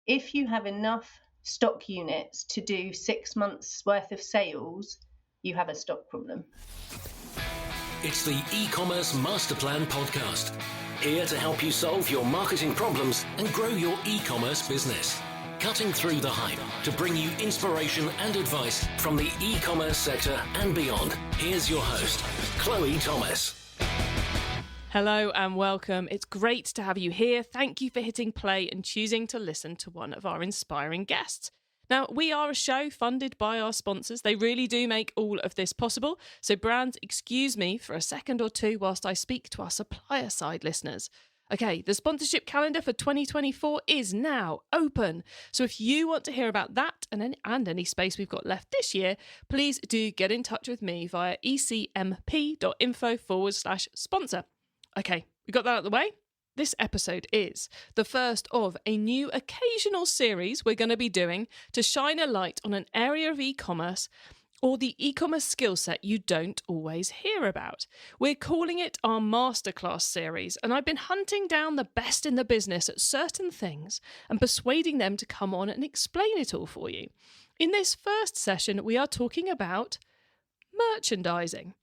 if you have enough stock units to do 6 months worth of sales, you have a stock problem. It's the e-commerce masterplan podcast, here to help you solve your marketing problems and grow your e-commerce business. Cutting through the hype to bring you inspiration and advice from the e-commerce sector and beyond. Here's your host, Chloe Thomas. Hello and welcome. It's great to have you here. Thank you for hitting play and choosing to listen to one of our inspiring guests. Now, we are a show funded by our sponsors. They really do make all of this possible. So brands, excuse me for a second or two whilst I speak to our supplier side listeners. Okay, the sponsorship calendar for 2024 is now open. So if you want to hear about that and any space we've got left this year, please do get in touch with me via ecmp.info/sponsor. Okay, we got that out of the way. This episode is the first of a new occasional series we're going to be doing to shine a light on an area of e-commerce or the e-commerce skill set you don't always hear about. We're calling it our Masterclass series, and I've been hunting down the best in the business at certain things and persuading them to come on and explain it all for you. In this first session, we are talking about merchandising.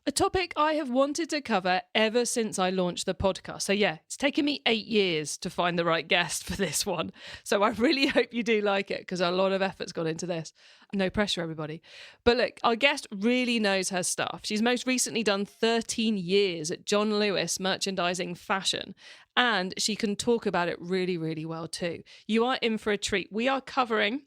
A topic I have wanted to cover ever since I launched the podcast. So yeah, it's taken me 8 years to find the right guest for this one. So I really hope you do like it because a lot of effort's gone into this. No pressure, everybody. But look, our guest really knows her stuff. She's most recently done 13 years at John Lewis merchandising fashion, and she can talk about it really, really well too. You are in for a treat. We are covering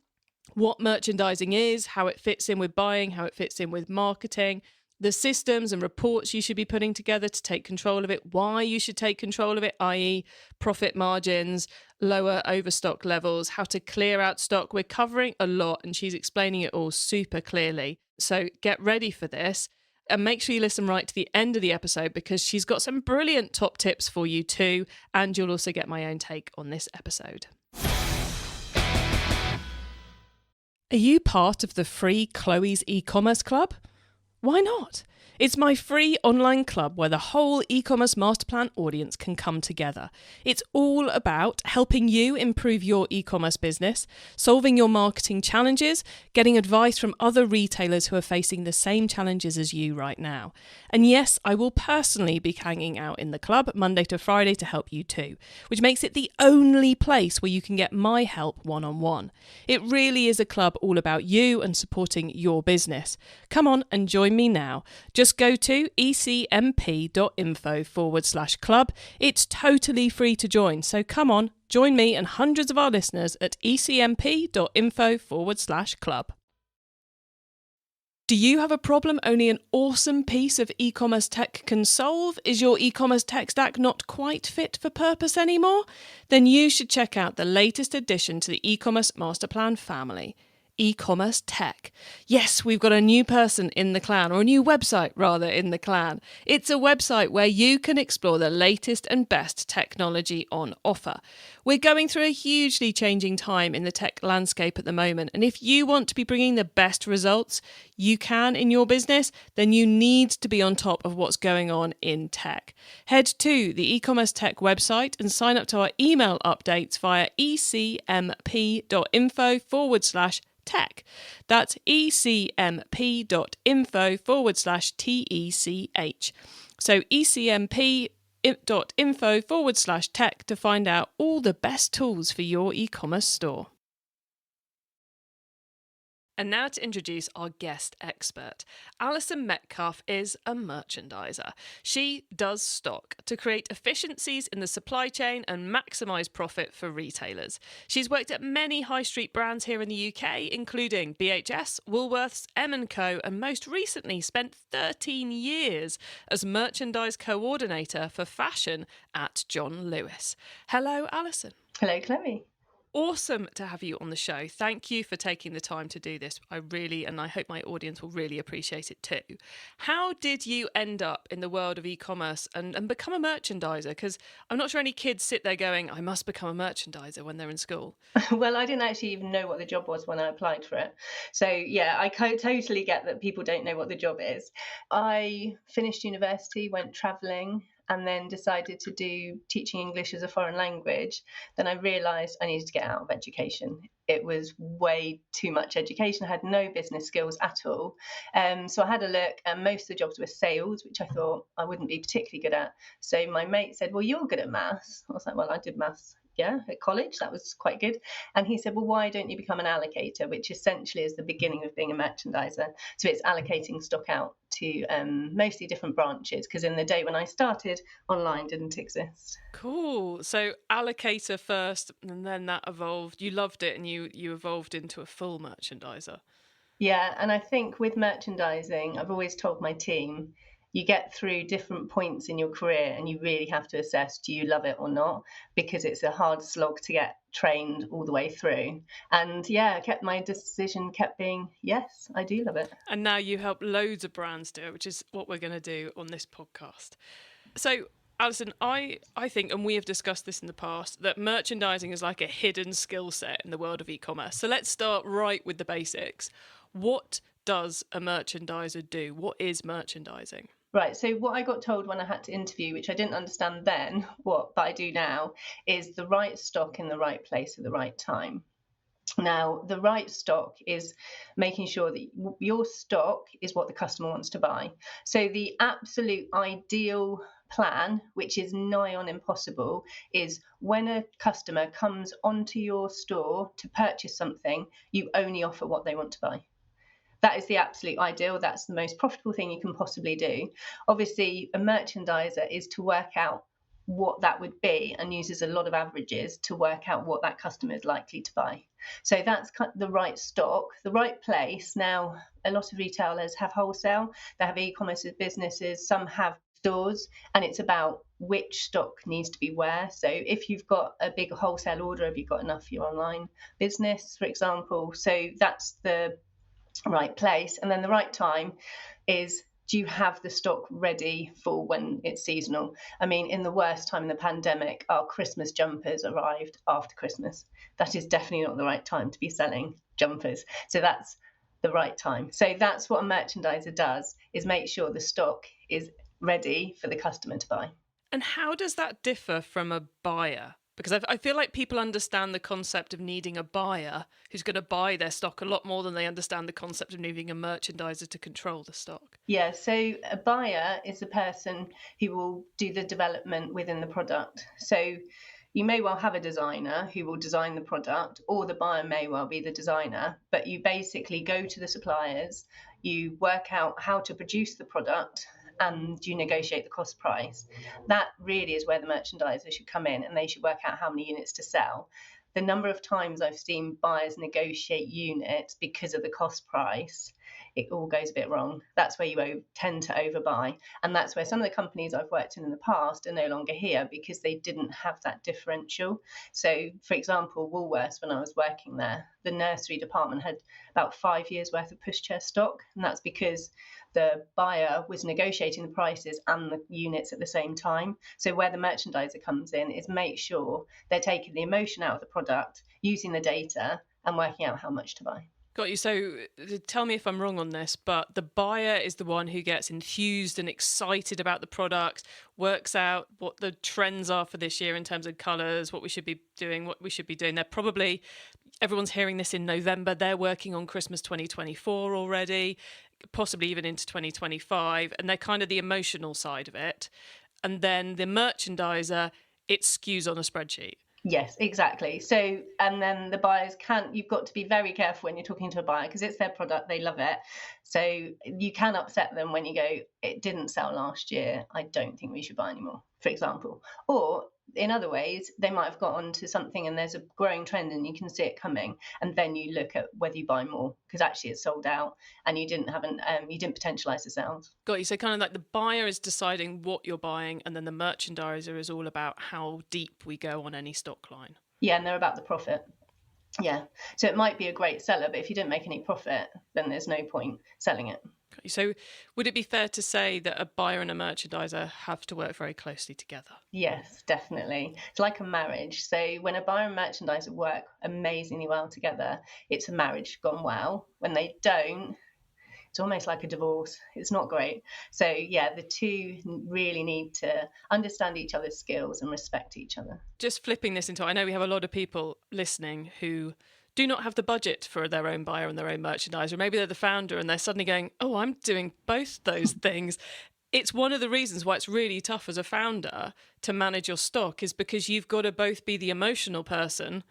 what merchandising is, how it fits in with buying, how it fits in with marketing, the systems and reports you should be putting together to take control of it, why you should take control of it, i.e. profit margins, lower overstock levels, how to clear out stock. We're covering a lot and she's explaining it all super clearly. So get ready for this and make sure you listen right to the end of the episode because she's got some brilliant top tips for you too. And you'll also get my own take on this episode. Are you part of the free Chloe's e-commerce club? Why not? It's my free online club where the whole e-commerce masterplan audience can come together. It's all about helping you improve your e-commerce business, solving your marketing challenges, getting advice from other retailers who are facing the same challenges as you right now. And yes, I will personally be hanging out in the club Monday to Friday to help you too, which makes it the only place where you can get my help one-on-one. It really is a club all about you and supporting your business. Come on and join me now. Just go to ecmp.info/club. It's totally free to join. So come on, join me and hundreds of our listeners at ecmp.info/club. Do you have a problem only an awesome piece of e-commerce tech can solve? Is your e-commerce tech stack not quite fit for purpose anymore? Then you should check out the latest addition to the e-commerce masterplan family. E-commerce tech. Yes, we've got a new person in the clan, or a new website rather in the clan. It's a website where you can explore the latest and best technology on offer. We're going through a hugely changing time in the tech landscape at the moment, and if you want to be bringing the best results you can in your business, then you need to be on top of what's going on in tech. Head to the e-commerce tech website and sign up to our email updates via ecmp.info/tech. That's ecmp.info/TECH. So ecmp.info/tech to find out all the best tools for your e-commerce store. And now to introduce our guest expert. Alison Metcalfe is a merchandiser. She does stock to create efficiencies in the supply chain and maximise profit for retailers. She's worked at many high street brands here in the UK, including BHS, Woolworths, M&Co, and most recently spent 13 years as merchandise coordinator for fashion at John Lewis. Hello, Alison. Hello, Chloe. Awesome to have you on the show. Thank you for taking the time to do this. I hope my audience will really appreciate it too. How did you end up in the world of e-commerce and become a merchandiser? Because I'm not sure any kids sit there going, I must become a merchandiser when they're in school. Well, I didn't actually even know what the job was when I applied for it. So yeah, I totally get that people don't know what the job is. I finished university, went travelling, and then decided to do teaching English as a foreign language, then I realised I needed to get out of education. It was way too much education. I had no business skills at all. So I had a look, and most of the jobs were sales, which I thought I wouldn't be particularly good at. So my mate said, well, you're good at maths. I was like, well, I did maths, at college. That was quite good. And he said, well, why don't you become an allocator, which essentially is the beginning of being a merchandiser. So it's allocating stock out to mostly different branches, because in the day when I started, online didn't exist. Cool. So allocator first, and then that evolved. You loved it, and you evolved into a full merchandiser. Yeah, and I think with merchandising, I've always told my team, you get through different points in your career and you really have to assess, do you love it or not? Because it's a hard slog to get trained all the way through. And my decision kept being, yes, I do love it. And now you help loads of brands do it, which is what we're going to do on this podcast. So Alison, I think, and we have discussed this in the past, that merchandising is like a hidden skill set in the world of e-commerce. So let's start right with the basics. What does a merchandiser do? What is merchandising? Right, so what I got told when I had to interview, which I didn't understand then, but I do now, is the right stock in the right place at the right time. Now, the right stock is making sure that your stock is what the customer wants to buy. So the absolute ideal plan, which is nigh on impossible, is when a customer comes onto your store to purchase something, you only offer what they want to buy. That is the absolute ideal. That's the most profitable thing you can possibly do. Obviously, a merchandiser is to work out what that would be and uses a lot of averages to work out what that customer is likely to buy. So that's the right stock, the right place. Now, a lot of retailers have wholesale, they have e-commerce businesses, some have stores, and it's about which stock needs to be where. So if you've got a big wholesale order, have you got enough for your online business, for example? So that's the right place. And then the right time is, do you have the stock ready for when it's seasonal? I mean, in the worst time in the pandemic, our Christmas jumpers arrived after Christmas. That is definitely not the right time to be selling jumpers. So that's the right time. So that's what a merchandiser does, is make sure the stock is ready for the customer to buy. And how does that differ from a buyer? Because I feel like people understand the concept of needing a buyer who's going to buy their stock a lot more than they understand the concept of needing a merchandiser to control the stock. Yeah, so a buyer is the person who will do the development within the product. So you may well have a designer who will design the product, or the buyer may well be the designer, but you basically go to the suppliers, you work out how to produce the product, and you negotiate the cost price. That really is where the merchandiser should come in, and they should work out how many units to sell. The number of times I've seen buyers negotiate units because of the cost price, it all goes a bit wrong. That's where you tend to overbuy. And that's where some of the companies I've worked in the past are no longer here, because they didn't have that differential. So, for example, Woolworths, when I was working there, the nursery department had about 5 years worth of pushchair stock. And that's because the buyer was negotiating the prices and the units at the same time. So where the merchandiser comes in is make sure they're taking the emotion out of the product, using the data, and working out how much to buy. Got you. So tell me if I'm wrong on this, but the buyer is the one who gets enthused and excited about the product, works out what the trends are for this year in terms of colours, what we should be doing, what we should be doing. They're probably, everyone's hearing this in November, they're working on Christmas 2024 already, possibly even into 2025, and they're kind of the emotional side of it. And then the merchandiser, it skews on a spreadsheet. Yes, exactly. So, and then the buyers you've got to be very careful when you're talking to a buyer, because it's their product, they love it. So you can upset them when you go, it didn't sell last year, I don't think we should buy anymore, for example. Or in other ways, they might have got onto something and there's a growing trend and you can see it coming, and then you look at whether you buy more, because actually it's sold out and you didn't potentialize the sales. Got you. So kind of like the buyer is deciding what you're buying, and then the merchandiser is all about how deep we go on any stock line. Yeah, and they're about the profit. Yeah. So it might be a great seller, but if you didn't make any profit, then there's no point selling it. So would it be fair to say that a buyer and a merchandiser have to work very closely together? Yes, definitely. It's like a marriage. So when a buyer and merchandiser work amazingly well together, it's a marriage gone well. When they don't, It's almost like a divorce. It's not great. So yeah, the two really need to understand each other's skills and respect each other. Just flipping this into, I know we have a lot of people listening who do not have the budget for their own buyer and their own merchandiser. Maybe they're the founder and they're suddenly going, oh, I'm doing both those things. It's one of the reasons why it's really tough as a founder to manage your stock, is because you've got to both be the emotional person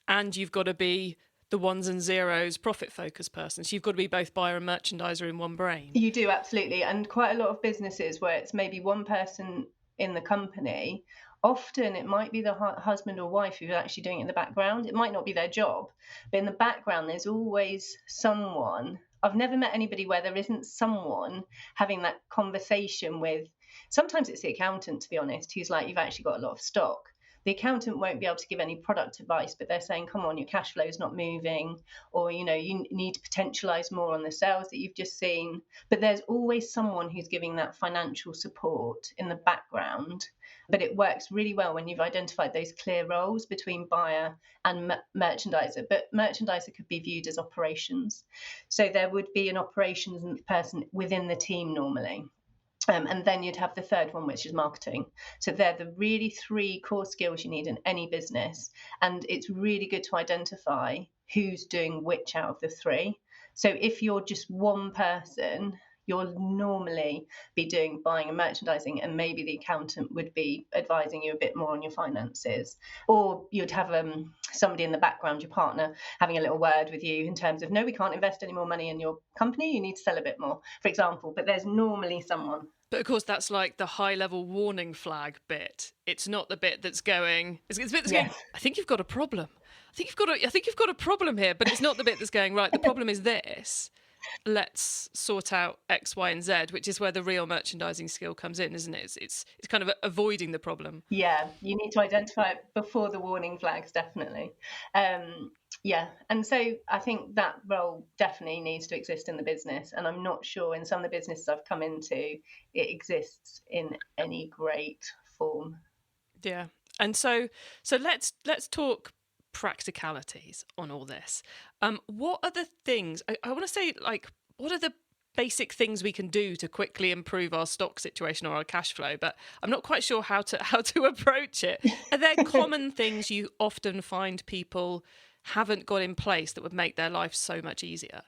and you've got to be the ones and zeros profit focused person. So you've got to be both buyer and merchandiser in one brain. You do, absolutely. And quite a lot of businesses where it's maybe one person in the company, often it might be the husband or wife who's actually doing it in the background. It might not be their job, but in the background, there's always someone. I've never met anybody where there isn't someone having that conversation with, sometimes it's the accountant, to be honest, who's like, you've actually got a lot of stock. The accountant won't be able to give any product advice, but they're saying, come on, your cash flow is not moving, or, you need to potentialize more on the sales that you've just seen. But there's always someone who's giving that financial support in the background. But it works really well when you've identified those clear roles between buyer and merchandiser. But merchandiser could be viewed as operations. So there would be an operations person within the team normally. And then you'd have the third one, which is marketing. So they're the really three core skills you need in any business. And it's really good to identify who's doing which out of the three. So if you're just one person, you'll normally be doing buying and merchandising, and maybe the accountant would be advising you a bit more on your finances. Or you'd have somebody in the background, your partner, having a little word with you in terms of, no, we can't invest any more money in your company, you need to sell a bit more, for example. But there's normally someone. But of course, that's like the high-level warning flag bit. It's not the bit that's going. It's the bit that's going, I think you've got a problem. I think you've got a problem here. But it's not the bit that's going, right, the problem is this. Let's sort out X, Y, and Z, which is where the real merchandising skill comes in, isn't it? It's kind of avoiding the problem. Yeah, you need to identify it before the warning flags, definitely. Yeah, and so I think that role definitely needs to exist in the business, and I'm not sure in some of the businesses I've come into it exists in any great form. Yeah, and so let's talk practicalities on all this. What are the things I want to say, like, what are the basic things we can do to quickly improve our stock situation or our cash flow? But I'm not quite sure how to approach it. Are there common things you often find people haven't got in place that would make their life so much easier?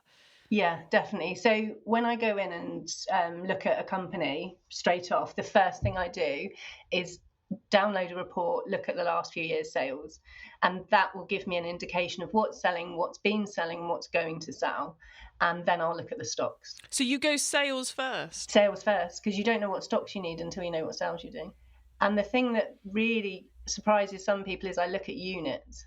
Yeah, definitely. So when I go in and look at a company straight off, the first thing I do is download a report, look at the last few years' sales, and that will give me an indication of what's selling, what's been selling, what's going to sell, and then I'll look at the stocks. So you go sales first? Sales first, because you don't know what stocks you need until you know what sales you're doing. And the thing that really surprises some people is I look at units.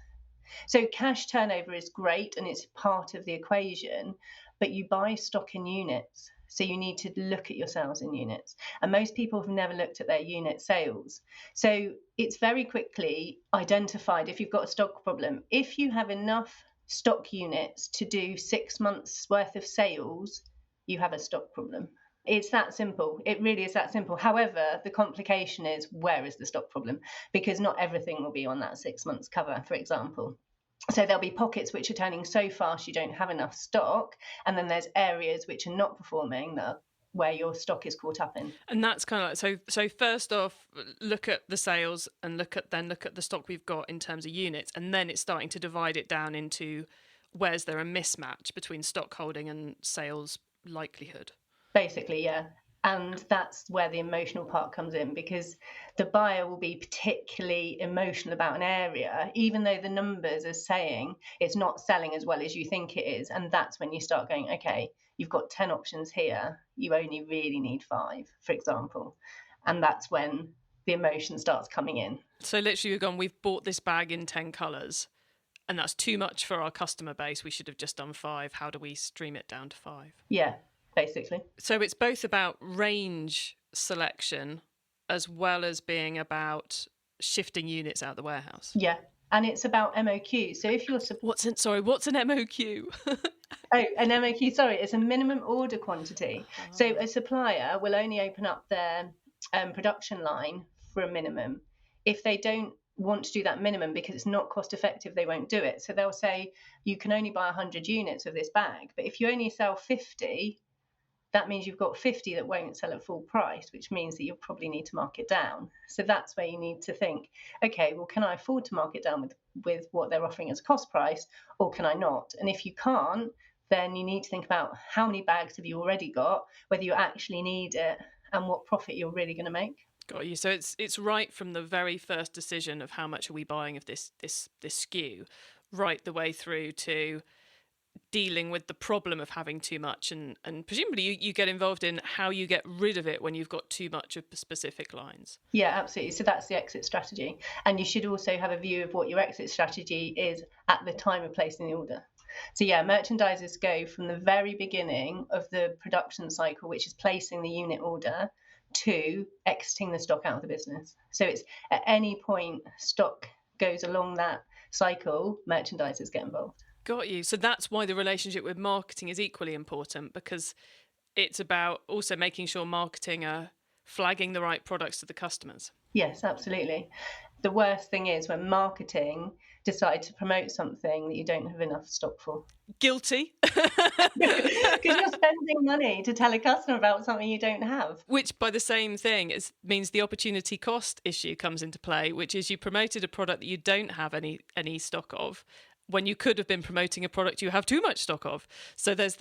So cash turnover is great and it's part of the equation, but you buy stock in units. So you need to look at your sales in units. And most people have never looked at their unit sales. So it's very quickly identified if you've got a stock problem. If you have enough stock units to do 6 months worth of sales, you have a stock problem. It's that simple. It really is that simple. However, the complication is, where is the stock problem? Because not everything will be on that 6 months cover, for example. So there'll be pockets which are turning so fast you don't have enough stock, and then there's areas which are not performing where your stock is caught up in. And that's kind of like, so first off, look at the sales and look at the stock we've got in terms of units, and then it's starting to divide it down into where's there a mismatch between stock holding and sales likelihood. Basically, yeah. And that's where the emotional part comes in, because the buyer will be particularly emotional about an area, even though the numbers are saying it's not selling as well as you think it is. And that's when you start going, okay, you've got 10 options here. You only really need 5, for example. And that's when the emotion starts coming in. So literally we've gone, we've bought this bag in 10 colours and that's too much for our customer base. We should have just done 5. How do we stream it down to 5? Yeah. Basically. So it's both about range selection as well as being about shifting units out of the warehouse. Yeah. And it's about MOQ. So if you're... What's an MOQ? Oh, an MOQ, sorry. It's a minimum order quantity. Oh. So a supplier will only open up their production line for a minimum. If they don't want to do that minimum because it's not cost effective, they won't do it. So they'll say, you can only buy 100 units of this bag. But if you only sell 50... that means you've got 50 that won't sell at full price, which means that you'll probably need to mark it down. So that's where you need to think, okay, well, can I afford to mark it down with what they're offering as a cost price, or can I not? And if you can't, then you need to think about how many bags have you already got, whether you actually need it, and what profit you're really going to make. Got you. So it's right from the very first decision of how much are we buying of this SKU, right the way through to dealing with the problem of having too much, and presumably you get involved in how you get rid of it when you've got too much of specific lines. Yeah, absolutely. So that's the exit strategy. And you should also have a view of what your exit strategy is at the time of placing the order. So yeah, merchandisers go from the very beginning of the production cycle, which is placing the unit order, to exiting the stock out of the business. So it's at any point stock goes along that cycle, merchandisers get involved. Got you. So that's why the relationship with marketing is equally important, because it's about also making sure marketing are flagging the right products to the customers. Yes, absolutely. The worst thing is when marketing decide to promote something that you don't have enough stock for. Guilty. Because you're spending money to tell a customer about something you don't have. Which, by the same thing, means the opportunity cost issue comes into play, which is you promoted a product that you don't have any stock of, when you could have been promoting a product you have too much stock of. So there's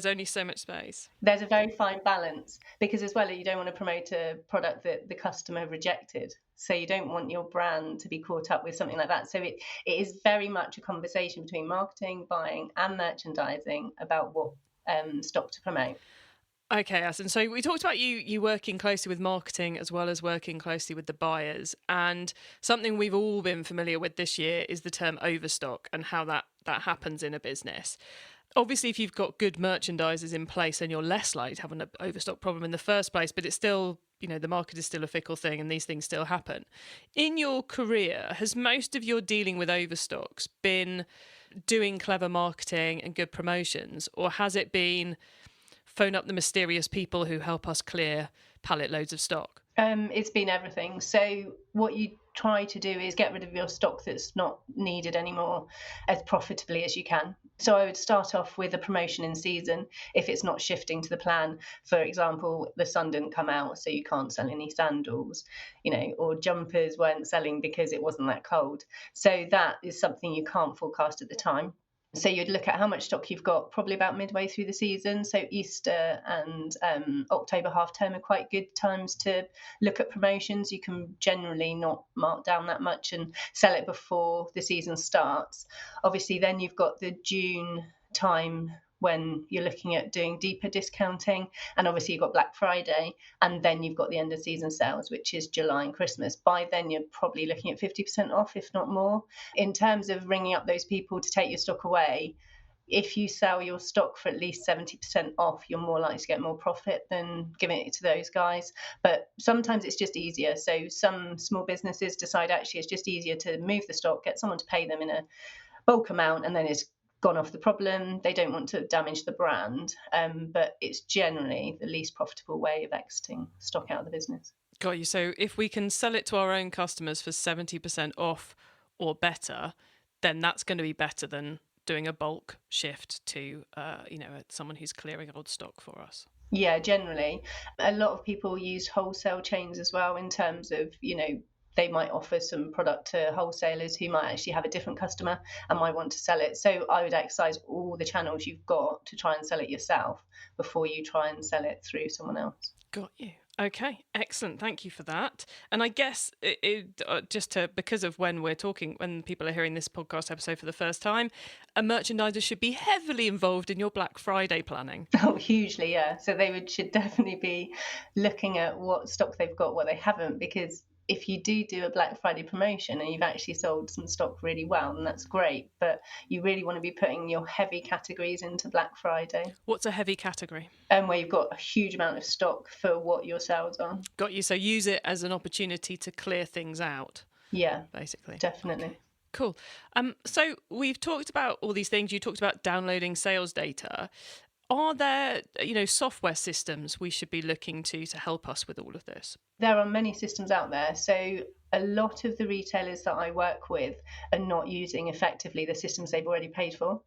only so much space. There's a very fine balance, because as well, you don't want to promote a product that the customer rejected. So you don't want your brand to be caught up with something like that. So it is very much a conversation between marketing, buying and merchandising about what stock to promote. Okay, Alison. So we talked about you working closely with marketing as well as working closely with the buyers. And something we've all been familiar with this year is the term overstock and how that happens in a business. Obviously, if you've got good merchandisers in place, then you're less likely to have an overstock problem in the first place. But it's still, the market is still a fickle thing and these things still happen. In your career, has most of your dealing with overstocks been doing clever marketing and good promotions, or has it been phone up the mysterious people who help us clear pallet loads of stock? It's been everything. So what you try to do is get rid of your stock that's not needed anymore as profitably as you can. So I would start off with a promotion in season if it's not shifting to the plan. For example, the sun didn't come out, so you can't sell any sandals, or jumpers weren't selling because it wasn't that cold. So that is something you can't forecast at the time. So you'd look at how much stock you've got probably about midway through the season. So Easter and October half term are quite good times to look at promotions. You can generally not mark down that much and sell it before the season starts. Obviously, then you've got the June time when you're looking at doing deeper discounting, and obviously you've got Black Friday, and then you've got the end of season sales, which is July and Christmas. By then you're probably looking at 50% off, if not more. In terms of ringing up those people to take your stock away, if you sell your stock for at least 70% off, you're more likely to get more profit than giving it to those guys. But sometimes it's just easier. So some small businesses decide actually it's just easier to move the stock, get someone to pay them in a bulk amount, and then it's gone off the problem. They don't want to damage the brand, but it's generally the least profitable way of exiting stock out of the business. Got you. So if we can sell it to our own customers for 70% off or better, then that's going to be better than doing a bulk shift to someone who's clearing old stock for us. Yeah, generally. A lot of people use wholesale chains as well, in terms of, they might offer some product to wholesalers who might actually have a different customer and might want to sell it. So I would exercise all the channels you've got to try and sell it yourself before you try and sell it through someone else. Got you. Okay, excellent. Thank you for that. And I guess because of when people are hearing this podcast episode for the first time, a merchandiser should be heavily involved in your Black Friday planning. Oh, hugely, yeah. So they should definitely be looking at what stock they've got, what they haven't, because if you do a Black Friday promotion and you've actually sold some stock really well, then that's great. But you really want to be putting your heavy categories into Black Friday. What's a heavy category? Where you've got a huge amount of stock for what your sales are. Got you. So use it as an opportunity to clear things out. Yeah, basically. Definitely. Okay. Cool. So we've talked about all these things. You talked about downloading sales data. Are there, software systems we should be looking to help us with all of this? There are many systems out there. So a lot of the retailers that I work with are not using effectively the systems they've already paid for.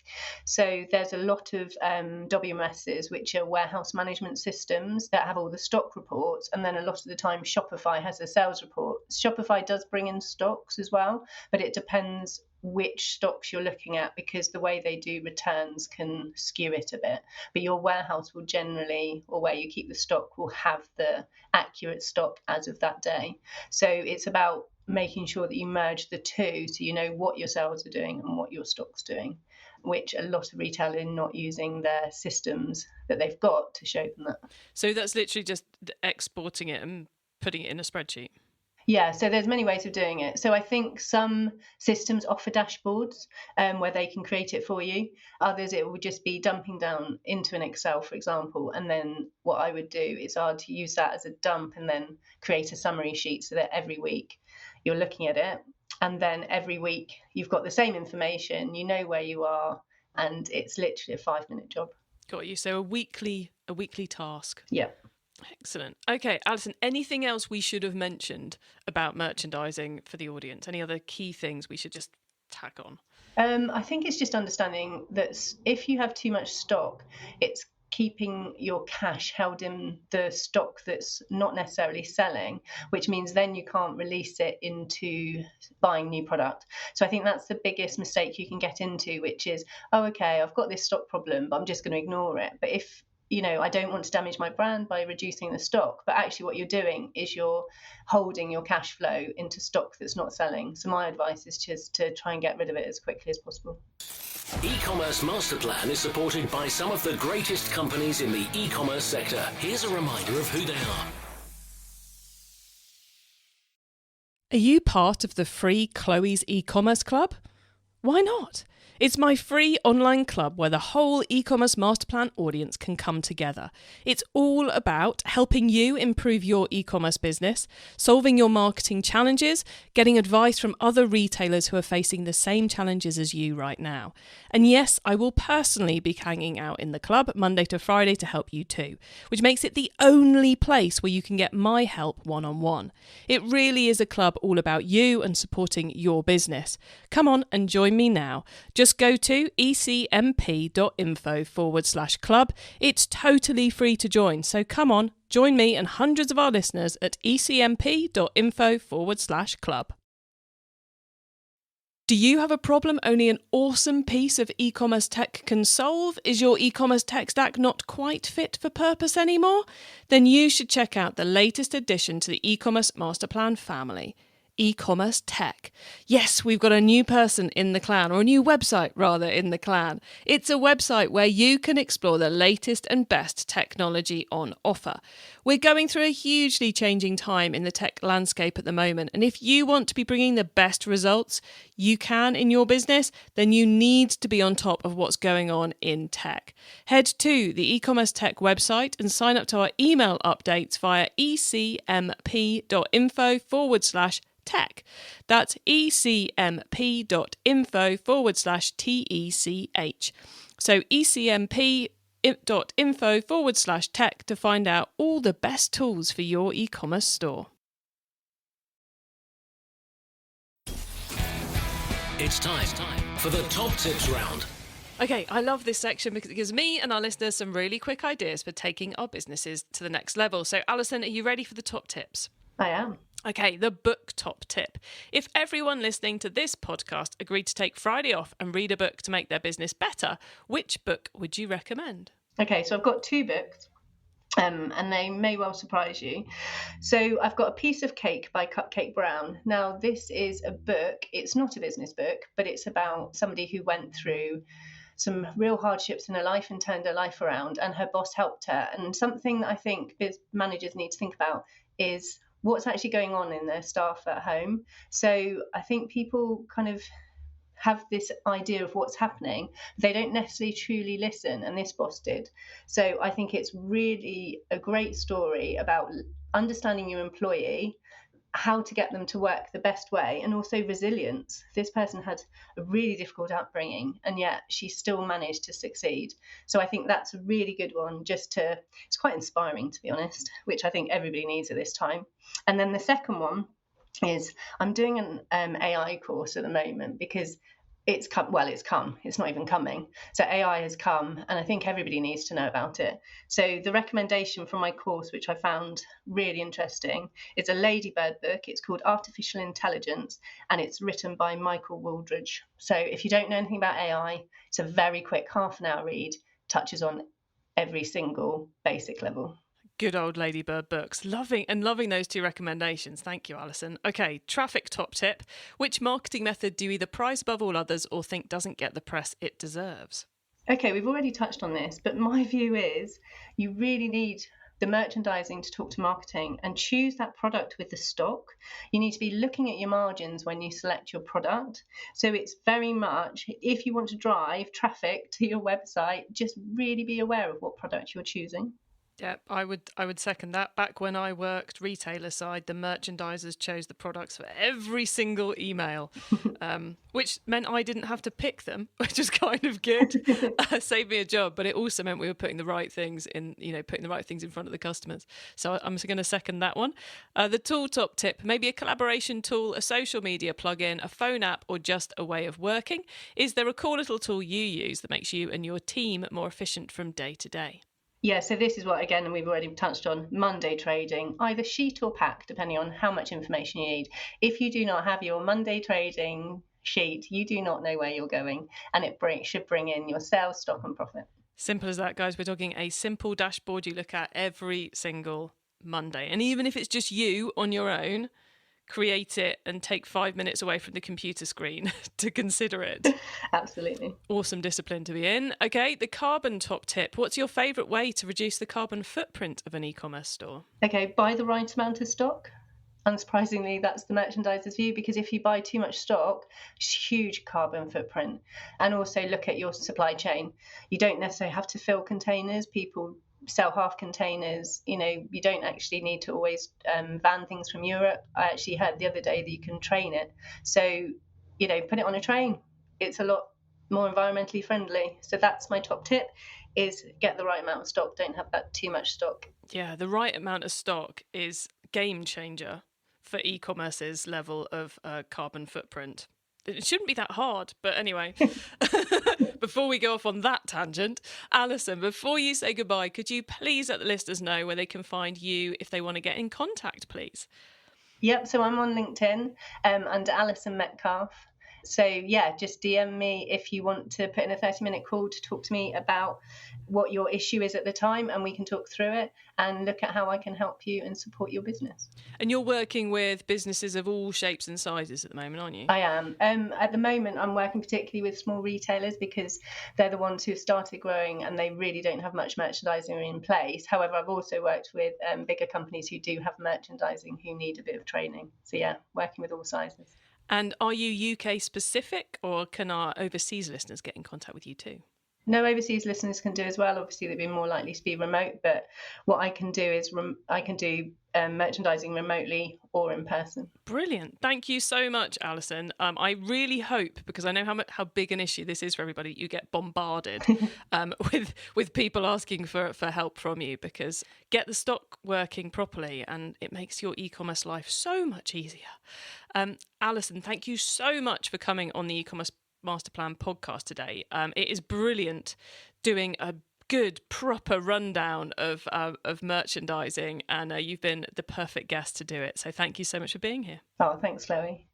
So there's a lot of WMSs, which are warehouse management systems that have all the stock reports. And then a lot of the time Shopify has a sales report. Shopify does bring in stocks as well, but it depends which stocks you're looking at, because the way they do returns can skew it a bit. But your warehouse will generally, or where you keep the stock, will have the accurate stock as of that day. So it's about making sure that you merge the two, so you know what your sales are doing and what your stock's doing, which a lot of retailers are not using their systems that they've got to show them that. So that's literally just exporting it and putting it in a spreadsheet. Yeah, so there's many ways of doing it. So I think some systems offer dashboards where they can create it for you. Others, it will just be dumping down into an Excel, for example. And then what I would do is to use that as a dump and then create a summary sheet so that every week you're looking at it. And then every week you've got the same information, you know where you are, and it's literally a 5-minute job. Got you. So a weekly task. Yeah. Excellent. Okay, Alison, anything else we should have mentioned about merchandising for the audience? Any other key things we should just tack on? I think it's just understanding that if you have too much stock, it's keeping your cash held in the stock that's not necessarily selling, which means then you can't release it into buying new product. So I think that's the biggest mistake you can get into, which is, okay, I've got this stock problem, but I'm just going to ignore it. But if I don't want to damage my brand by reducing the stock, but actually what you're doing is you're holding your cash flow into stock that's not selling. So my advice is just to try and get rid of it as quickly as possible. E-commerce Masterplan is supported by some of the greatest companies in the e-commerce sector. Here's a reminder of who they are. Are you part of the free Chloe's e-commerce club? Why not? It's my free online club where the whole e-commerce masterplan audience can come together. It's all about helping you improve your e-commerce business, solving your marketing challenges, getting advice from other retailers who are facing the same challenges as you right now. And yes, I will personally be hanging out in the club Monday to Friday to help you too, which makes it the only place where you can get my help one-on-one. It really is a club all about you and supporting your business. Come on and join me now. Just go to ecmp.info/club. It's totally free to join. So come on, join me and hundreds of our listeners at ecmp.info/club. Do you have a problem only an awesome piece of e-commerce tech can solve? Is your e-commerce tech stack not quite fit for purpose anymore? Then you should check out the latest addition to the e-commerce masterplan family. E-commerce tech. Yes, we've got a new person in the clan, or a new website rather in the clan. It's a website where you can explore the latest and best technology on offer. We're going through a hugely changing time in the tech landscape at the moment, and if you want to be bringing the best results you can in your business, then you need to be on top of what's going on in tech. Head to the e-commerce tech website and sign up to our email updates via ecmp.info/tech. That's ecmp.info/TECH. So ecmp.info/tech to find out all the best tools for your e-commerce store. It's time for the top tips round. Okay, I love this section because it gives me and our listeners some really quick ideas for taking our businesses to the next level. So Alison, are you ready for the top tips? I am. Okay, the book top tip. If everyone listening to this podcast agreed to take Friday off and read a book to make their business better, which book would you recommend? Okay, so I've got 2 books, and they may well surprise you. So I've got A Piece of Cake by Cupcake Brown. Now, this is a book. It's not a business book, but it's about somebody who went through some real hardships in her life and turned her life around, and her boss helped her. And something that I think managers need to think about is what's actually going on in their staff at home. So I think people kind of have this idea of what's happening. They don't necessarily truly listen, and this boss did. So I think it's really a great story about understanding your employee, how to get them to work the best way, and also resilience. This person had a really difficult upbringing, and yet she still managed to succeed. So I think that's a really good one, it's quite inspiring, to be honest, which I think everybody needs at this time. And then the second one is I'm doing an AI course at the moment because it's not even coming. So AI has come, and I think everybody needs to know about it. So the recommendation from my course, which I found really interesting, is a Ladybird book. It's called Artificial Intelligence, and it's written by Michael Wooldridge. So if you don't know anything about AI, it's a very quick half-an-hour read, touches on every single basic level. Good old Ladybird books. Loving those two recommendations. Thank you, Alison. Okay, traffic top tip. Which marketing method do you either prize above all others or think doesn't get the press it deserves? Okay, we've already touched on this, but my view is you really need the merchandising to talk to marketing and choose that product with the stock. You need to be looking at your margins when you select your product. So it's very much, if you want to drive traffic to your website, just really be aware of what product you're choosing. Yeah, I would second that. Back when I worked retailer side, the merchandisers chose the products for every single email, which meant I didn't have to pick them, which was kind of good. Saved me a job, but it also meant we were putting the right things in front of the customers. So I'm going to second that one. The tool top tip, maybe a collaboration tool, a social media plugin, a phone app, or just a way of working. Is there a cool little tool you use that makes you and your team more efficient from day to day? Yeah, so this is what, again, we've already touched on, Monday trading, either sheet or pack, depending on how much information you need. If you do not have your Monday trading sheet, you do not know where you're going, and it should bring in your sales, stock and profit. Simple as that, guys. We're talking a simple dashboard you look at every single Monday. And even if it's just you on your own, create it and take 5 minutes away from the computer screen to consider it. Absolutely. Awesome discipline to be in. Okay, the carbon top tip. What's your favourite way to reduce the carbon footprint of an e-commerce store? Okay, buy the right amount of stock. Unsurprisingly, that's the merchandiser's view, because if you buy too much stock, it's a huge carbon footprint. And also look at your supply chain. You don't necessarily have to fill containers. People sell half containers. You don't actually need to always van things from Europe. I actually heard the other day that you can train it. So, put it on a train. It's a lot more environmentally friendly. So that's my top tip, is get the right amount of stock. Don't have that too much stock. Yeah, the right amount of stock is game changer for e-commerce's level of carbon footprint. It shouldn't be that hard, but anyway. Before we go off on that tangent, Alison, before you say goodbye, could you please let the listeners know where they can find you if they want to get in contact, please? Yep, so I'm on LinkedIn under Alison Metcalfe. So yeah, just DM me if you want to put in a 30-minute call to talk to me about what your issue is at the time, and we can talk through it and look at how I can help you and support your business. And you're working with businesses of all shapes and sizes at the moment, aren't you? I am. At the moment, I'm working particularly with small retailers because they're the ones who have started growing and they really don't have much merchandising in place. However, I've also worked with bigger companies who do have merchandising who need a bit of training. So yeah, working with all sizes. And are you UK specific, or can our overseas listeners get in contact with you too? No, overseas listeners can do as well. Obviously, they'd be more likely to be remote, but what I can do is I can do merchandising remotely or in person. Brilliant. Thank you so much, Alison. I really hope, because I know how big an issue this is for everybody, you get bombarded with people asking for help from you, because get the stock working properly and it makes your e-commerce life so much easier. Alison, thank you so much for coming on the e-commerce Masterplan podcast today. It is brilliant doing a good proper rundown of merchandising, and you've been the perfect guest to do it. So thank you so much for being here. Oh, thanks, Chloe.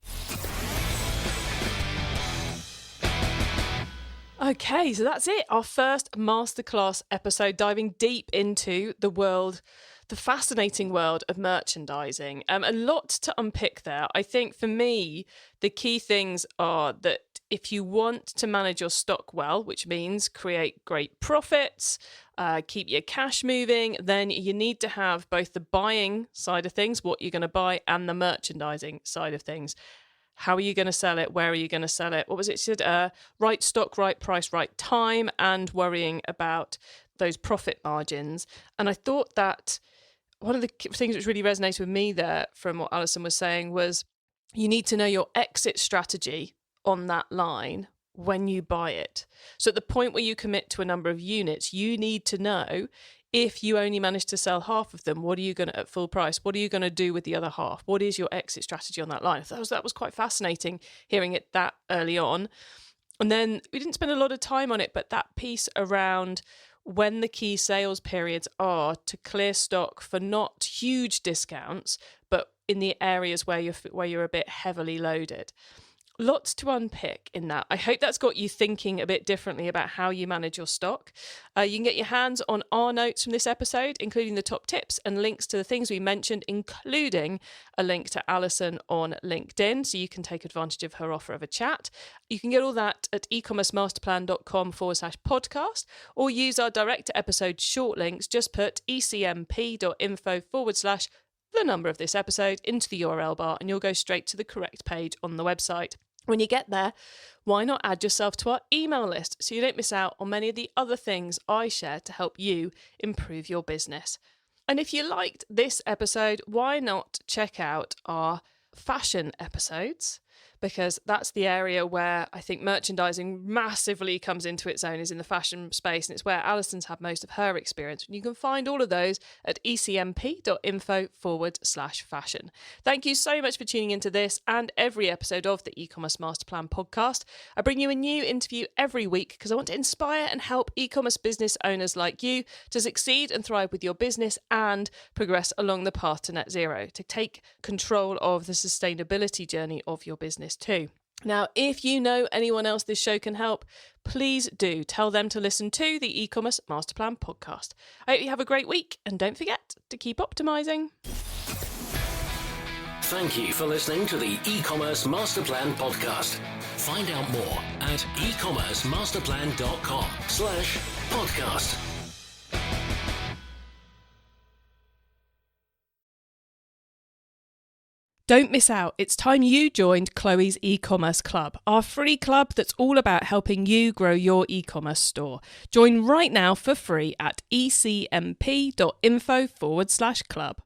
Okay, so that's it. Our first Masterclass episode, diving deep into the fascinating world of merchandising. A lot to unpick there. I think for me, the key things are that if you want to manage your stock well, which means create great profits, keep your cash moving, then you need to have both the buying side of things, what you're going to buy, and the merchandising side of things. How are you going to sell it? Where are you going to sell it? What was it? She said, right stock, right price, right time, and worrying about those profit margins. And I thought that one of the things which really resonated with me there from what Alison was saying was you need to know your exit strategy on that line when you buy it. So at the point where you commit to a number of units, you need to know if you only manage to sell half of them, what are you going to, at full price, what are you going to do with the other half? What is your exit strategy on that line? That was quite fascinating hearing it that early on. And then we didn't spend a lot of time on it, but that piece around when the key sales periods are to clear stock for not huge discounts, but in the areas where you're a bit heavily loaded. Lots to unpick in that. I hope that's got you thinking a bit differently about how you manage your stock. You can get your hands on our notes from this episode, including the top tips and links to the things we mentioned, including a link to Alison on LinkedIn, so you can take advantage of her offer of a chat. You can get all that at ecommercemasterplan.com/podcast, or use our direct to episode short links. Just put ecmp.info/the number of this episode into the URL bar and you'll go straight to the correct page on the website. When you get there, why not add yourself to our email list so you don't miss out on many of the other things I share to help you improve your business. And if you liked this episode, why not check out our fashion episodes? Because that's the area where I think merchandising massively comes into its own, is in the fashion space, and it's where Alison's had most of her experience. And you can find all of those at ecmp.info/fashion. Thank you so much for tuning into this and every episode of the E-commerce Master Plan podcast. I bring you a new interview every week because I want to inspire and help e-commerce business owners like you to succeed and thrive with your business and progress along the path to net zero, to take control of the sustainability journey of your business too. Now, if you know anyone else this show can help, please do tell them to listen to the E-commerce Master Plan podcast. I hope you have a great week, and don't forget to keep optimizing. Thank you for listening to the E-commerce Master Plan podcast. Find out more at ecommercemasterplan.com/podcast. Don't miss out. It's time you joined Chloe's e-commerce club, our free club that's all about helping you grow your e-commerce store. Join right now for free at ecmp.info/club.